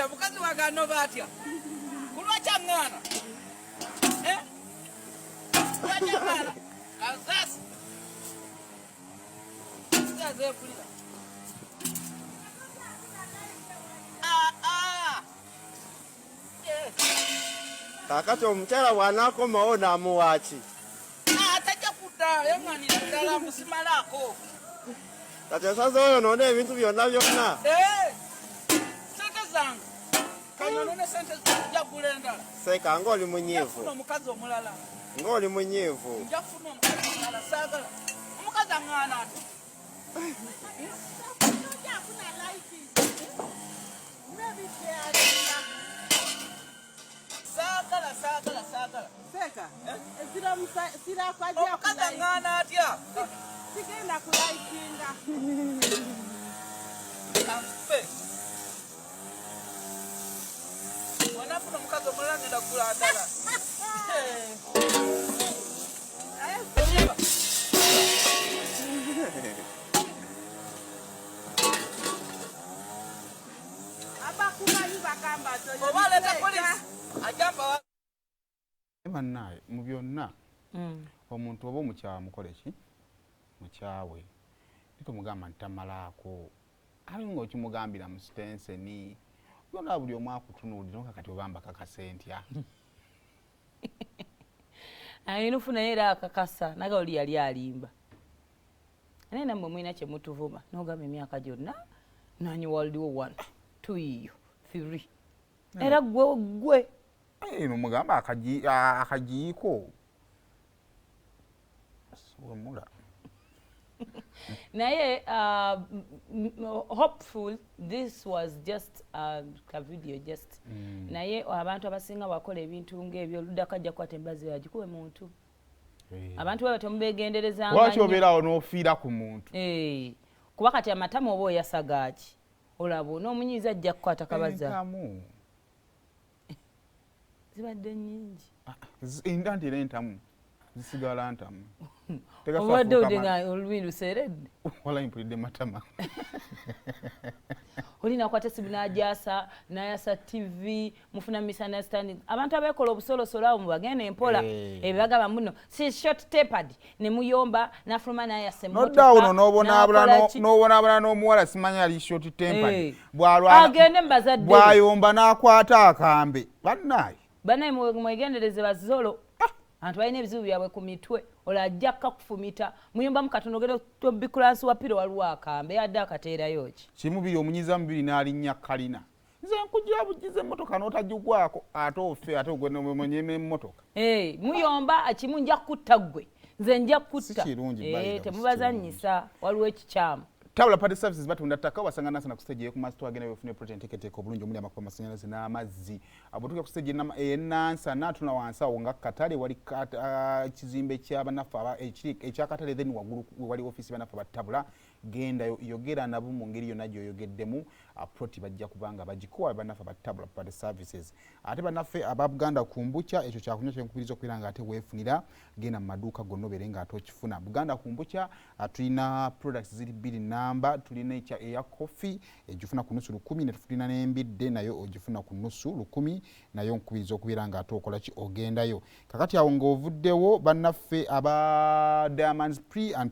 Omusajja mukazi wange anoba atya? Kulwa kyangana. Kulwa kyangana. Azasi. Sizaze kulira. Kakati omukyala bw'anaakomawo n'amuwaaki. Tajja kudda yamwanira ddala musimalako. Kati osaze oyo noona ebintu byonna byonna. Sente zange. Kanyonoone sente njagula endala. Seeka ng'oli munyiivu. Njafuna omukazi omulala. Ng'oli munyiivu. Njafuna omukazi omulala saagala. Omukazi aŋŋaana ate. Saagala. Seka. Sira kwa jia omukazi aŋŋaana atya? sigenda kulaikinga. Kampe. Wanafuna omukazi omulala ngenda kugula ndala. Abakumanyi bagamba oba leeta polisi ajamba bannaye mu byonna omuntu oba omukyawa mukole ki mukyawe nitomugamba nti tamalaako ali ng'okimugambira mu sitenseni byonna buli omu akutunuulira nga kati obamba kakase ntya ayina ofuna era akakasa naga oli yali alimba naye nammwe mwina kye mutuvuma n'ogamba emyaka gyonna nanyi waliwo 1 2 3 era gwe nomugamba akajiiko wemula naye hopeful this was just a video just naye abantu abasinga bakola ebintu ng'ebyo luddako ajja kukwata embazi yagikuwe muntu abantu bwe temubegenderezanga lwaki obeerawo n'ofiira ku muntu kuba kati amatamu oba oyasagaaki olaba n'omunyiiza ajja kukwata kabaza zibadde nnyingi endanti era entamu zisigala ntamu obadde odenga olulimi luseeredde wala impulidde matama oli nakwata esimu n'agyasa n'ayasa tv mufuna misunderstanding abantu abeekola obusolosolo abo mubagenda empola ebibagamba muno si short tapered ne muyomba n'afuluma n'ayasa nodawuno n'obonaabona n'omuwala simanya ali short tempered agende mubazadde bw'ayomba n'akwata akambe bannaye mwegendereze bazolo abantu balina ebizibu byabwe ku mitwe olajja kakufumita muyombamu katono ogenda tobikulansi wa piro waliwo akambe yadde akateerayo ki kimu biri omunyiza mubiri n'alinnya kalina nze nkujja bugize emmotoka n'otagigwako ate ofe ate ogwenomonyema emmotoka muyomba kimu nja kutta ggwe nze nja kutta temubazannyisa waliwo ekikyamu Tabula Party Services batunda ttaka wasanga nasa na kustage ku master agenda befune project teketeko bulungi omuli amakuba amasannyalaze n'amazzi abutuke ku stage enansa natuna wansawo nga katale wali kizimbe ky'abanafu ekyakatale then waggulu wali office banafu batabula genda yogera nabo mu ngeri yonna gyoyogeddemu aproti bajja kubanga bagikuwa banafu batabula Party Services ate banaffe aba Buganda kumbucha ekyo kyakunywa kyenkubiriza okubeera nga ate weefunira genda mu maduuka gonna obeere nga ate okifuna Buganda kumbucha tulina products ziri bbiri namba tulina eya coffee ejifuna ku nusu 10 ne tulina n'embidde nayo ogifuna ku nusu 10 nayo nkubiriza okubeera nga ate okola ki ogendayo kakati awo ng'ovuddewo bannaffe aba Diamonds Pre and